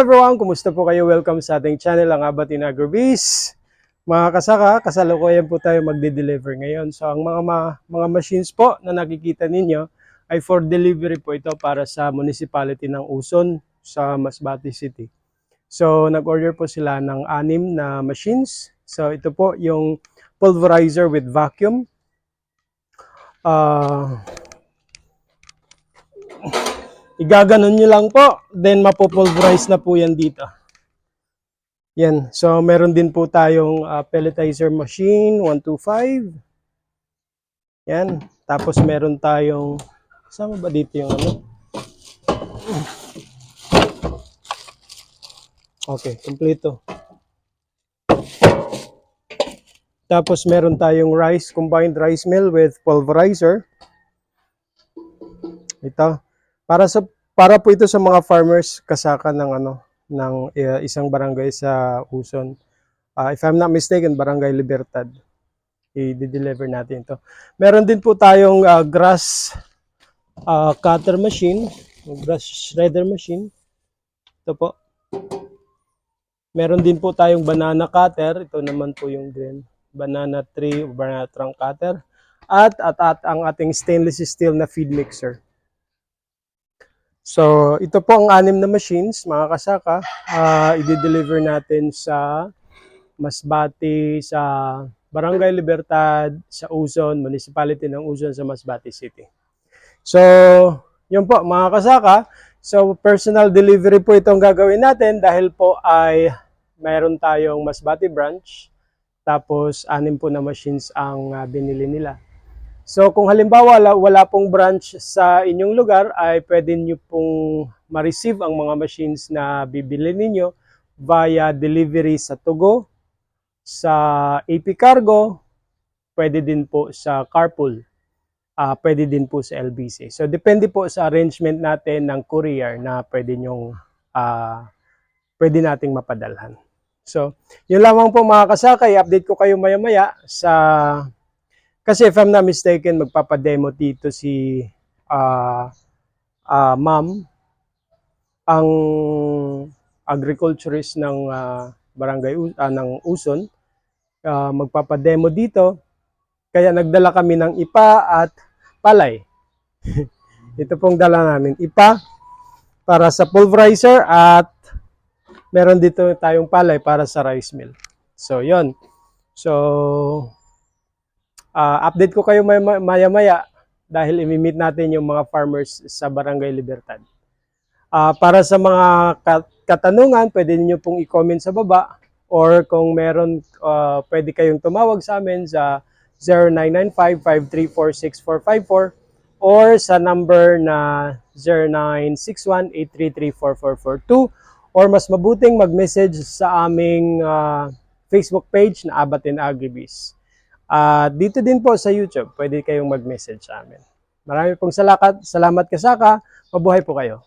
Everyone, kumusta po kayo? Welcome sa ating channel, ang Abatin Agrobiz. Mga kasaka, kasalukuyan po tayo magde-deliver ngayon. So ang mga machines po na nakikita ninyo ay for delivery po ito para sa municipality ng Uson sa Masbate City. So nag-order po sila ng 6 na machines. So ito po yung pulverizer with vacuum. Igaganon nyo lang po, then mapopulverize na po yan dito. Yan, so meron din po tayong pelletizer machine 125. Yan, tapos meron tayong, kasama ba dito yung ano? Okay, kompleto. Tapos meron tayong combined rice mill with pulverizer. Ito. Para po ito sa mga farmers kasaka ng isang barangay sa Uson. If I'm not mistaken, Barangay Libertad. I-deliver natin ito. Meron din po tayong grass cutter machine, grass shredder machine. Ito po. Meron din po tayong banana cutter. Ito naman po yung green banana tree o banana trunk cutter. At ang ating stainless steel na feed mixer. So, ito po ang 6 na machines, mga kasaka. I-deliver natin sa Masbate, sa Barangay Libertad, sa Uson, Municipality ng Uson sa Masbate City. So, yun po, mga kasaka. So, personal delivery po itong gagawin natin dahil po ay mayroon tayong Masbate branch. Tapos, 6 po na machines ang binili nila. So kung halimbawa wala pong branch sa inyong lugar, ay pwede nyo pong ma-receive ang mga machines na bibili ninyo via delivery sa Tugo, sa AP Cargo, pwede din po sa Carpool, pwede din po sa LBC. So depende po sa arrangement natin ng courier na pwede nating mapadalhan. So yun lamang po mga kasaka, i-update ko kayo maya-maya kasi if I'm not mistaken, magpapademo dito si ma'am, ang agriculturist ng barangay ng Uson. Magpapademo dito. Kaya nagdala kami ng ipa at palay. Ito pong dala namin. Ipa para sa pulverizer at meron dito tayong palay para sa rice mill. So, yon. So, update ko kayo maya-maya dahil imi-meet natin yung mga farmers sa Barangay Libertad. Para sa mga katanungan, pwede niyo pong i-comment sa baba or kung meron, pwede kayong tumawag sa amin sa 0995-534-6454 or sa number na 0961-833-4442 or mas mabuting mag-message sa aming Facebook page na Abatin Agrobiz. Dito din po sa YouTube, pwede kayong mag-message sa amin. Marami pong salamat kasaka. Mabuhay po kayo.